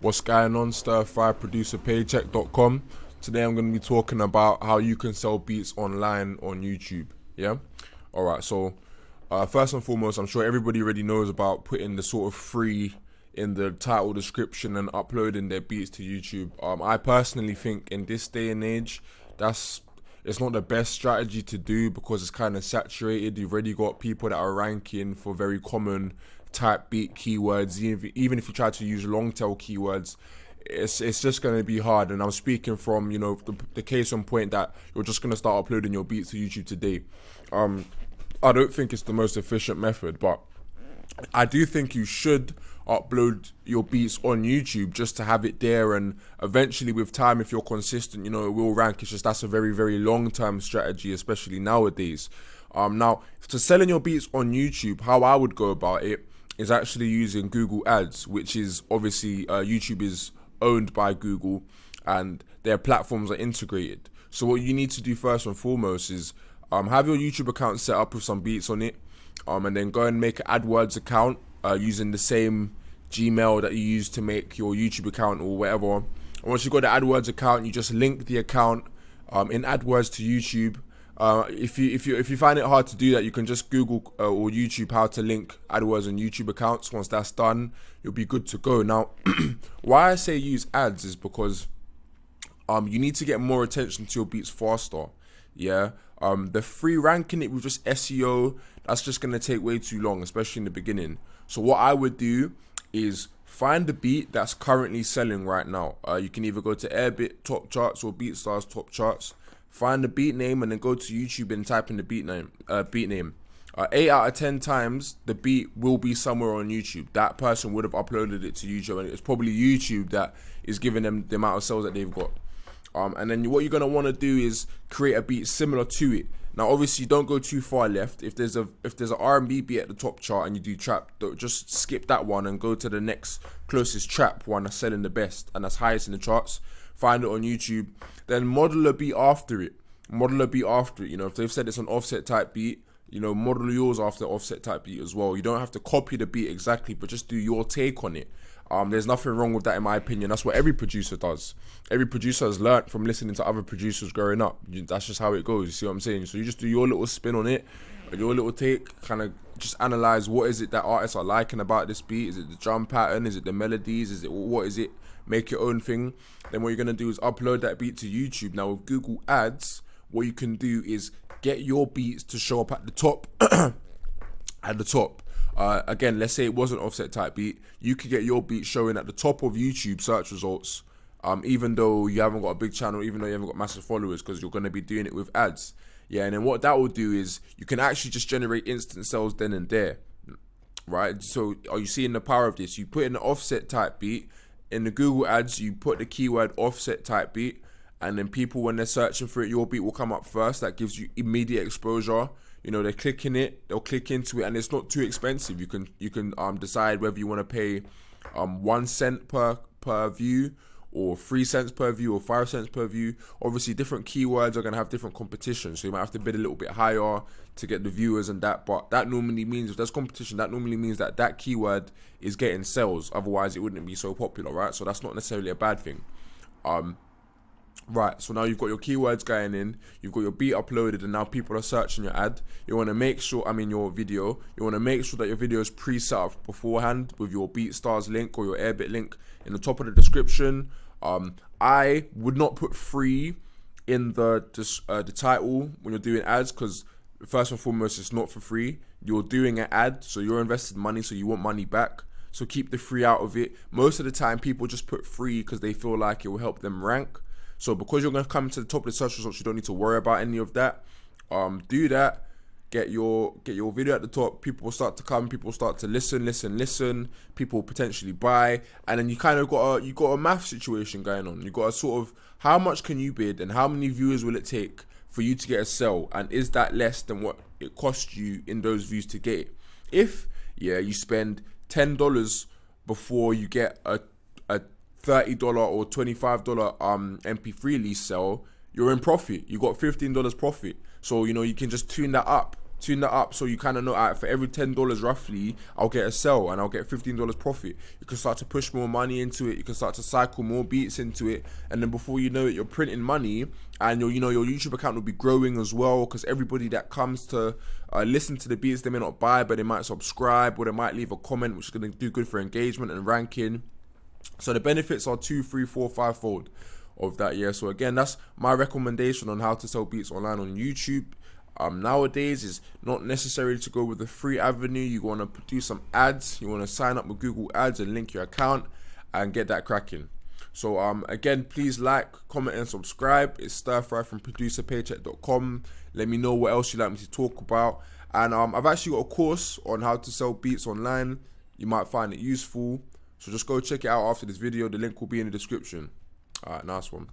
What's going on, stir-fry-producer-paycheck.com. Today I'm going to be talking about how you can sell beats online on YouTube. Yeah? Alright, so first and foremost, I'm sure everybody already knows about putting the sort of free in the title description and uploading their beats to YouTube. I personally think in this day and age, it's not the best strategy to do because it's kind of saturated. You've already got people that are ranking for very common type beat keywords. Even if you try to use long tail keywords, it's just going to be hard. And I'm speaking from the case on point that you're just going to start uploading your beats to YouTube today. I don't think it's the most efficient method, but I do think you should upload your beats on YouTube just to have it there, and eventually with time, if you're consistent, it will rank. It's just that's a very, very long-term strategy, especially nowadays. Now, to selling your beats on YouTube, how I would go about it is actually using Google Ads, which is obviously YouTube is owned by Google and their platforms are integrated. So what you need to do first and foremost is have your YouTube account set up with some beats on it, and then go and make an AdWords account using the same Gmail that you use to make your YouTube account or whatever. And once you've got the AdWords account, you just link the account in AdWords to YouTube. If you find it hard to do that, you can just Google or YouTube how to link AdWords and YouTube accounts. Once that's done, you'll be good to go. Now, why I say use ads is because you need to get more attention to your beats faster. Yeah, the free ranking it with just SEO, that's just gonna take way too long, especially in the beginning. So what I would do is find the beat that's currently selling right now. You can either go to Airbit top charts or BeatStars top charts. Find the beat name and then go to YouTube and type in the beat name. 8 out of 10 times the beat will be somewhere on YouTube. That person would have uploaded it to YouTube, and it's probably YouTube that is giving them the amount of sales that they've got. And then what you're gonna want to do is create a beat similar to it. Now, obviously, don't go too far left. If there's an R&B beat at the top chart and you do trap, just skip that one and go to the next closest trap one that's selling the best and that's highest in the charts. Find it on YouTube, then model a beat after it. If they've said it's an offset type beat, model yours after offset type beat as well. You don't have to copy the beat exactly, but just do your take on it. There's nothing wrong with that, in my opinion. That's what every producer does. Every producer has learnt from listening to other producers growing up. That's just how it goes. You see what I'm saying? So you just do your little spin on it, your little take, kind of just analyze what is it that artists are liking about this beat. Is it the drum pattern? Is it the melodies? What is it? Make your own thing. Then what you're gonna do is upload that beat to YouTube. Now with Google Ads, what you can do is get your beats to show up at the top. Again, let's say it was an offset type beat, you could get your beat showing at the top of YouTube search results, even though you haven't got a big channel, even though you haven't got massive followers, because you're going to be doing it with ads. Yeah, and then what that will do is you can actually just generate instant sales then and there, right? So are you seeing the power of this? You put in an offset type beat in the Google Ads, you put the keyword offset type beat, and then people, when they're searching for it, your beat will come up first. That gives you immediate exposure. They're clicking it, they'll click into it, and it's not too expensive. You can decide whether you want to pay 1 cent per view, or 3 cents per view, or 5 cents per view. Obviously, different keywords are going to have different competition, so you might have to bid a little bit higher to get the viewers and that. But that normally means, if there's competition, that normally means that keyword is getting sales. Otherwise, it wouldn't be so popular, right? So that's not necessarily a bad thing. Right, so now you've got your keywords going in, you've got your beat uploaded, and now people are searching your ad. You want to make sure, your video, you want to make sure that your video is pre-set up beforehand with your BeatStars link or your Airbit link in the top of the description. I would not put free in the title when you're doing ads, because first and foremost, it's not for free. You're doing an ad, so you're invested money, so you want money back. So keep the free out of it. Most of the time, people just put free because they feel like it will help them rank. So because you're going to come to the top of the search results, you don't need to worry about any of that. Do that. Get your video at the top. People will start to come. People will start to listen. People will potentially buy, and then you kind of got a math situation going on. You got a sort of, how much can you bid, and how many viewers will it take for you to get a sell, and is that less than what it cost you in those views to get it? If you spend $10 before you get a $30 or $25 MP3 lease sell, you're in profit. You got $15 profit. So you can just tune that up tune that up so you kind of know, for every $10 roughly, I'll get a sell and I'll get $15 profit. You can start to push more money into it. You can start to cycle more beats into it, and then before you know it, you're printing money, and your YouTube account will be growing as well, because everybody that comes to listen to the beats, they may not buy, but they might subscribe, or they might leave a comment, which is going to do good for engagement and ranking. So the benefits are 2, 3, 4, 5-fold of that. Yeah, so again, that's my recommendation on how to sell beats online on YouTube. Nowadays is not necessary to go with the free avenue. You want to do some ads, you want to sign up with Google Ads and link your account and get that cracking. So again, please like, comment and subscribe. It's Stir Fry from producerpaycheck.com. Let me know what else you'd like me to talk about. And I've actually got a course on how to sell beats online. You might find it useful, so just go check it out after this video. The link will be in the description. Alright, nice one.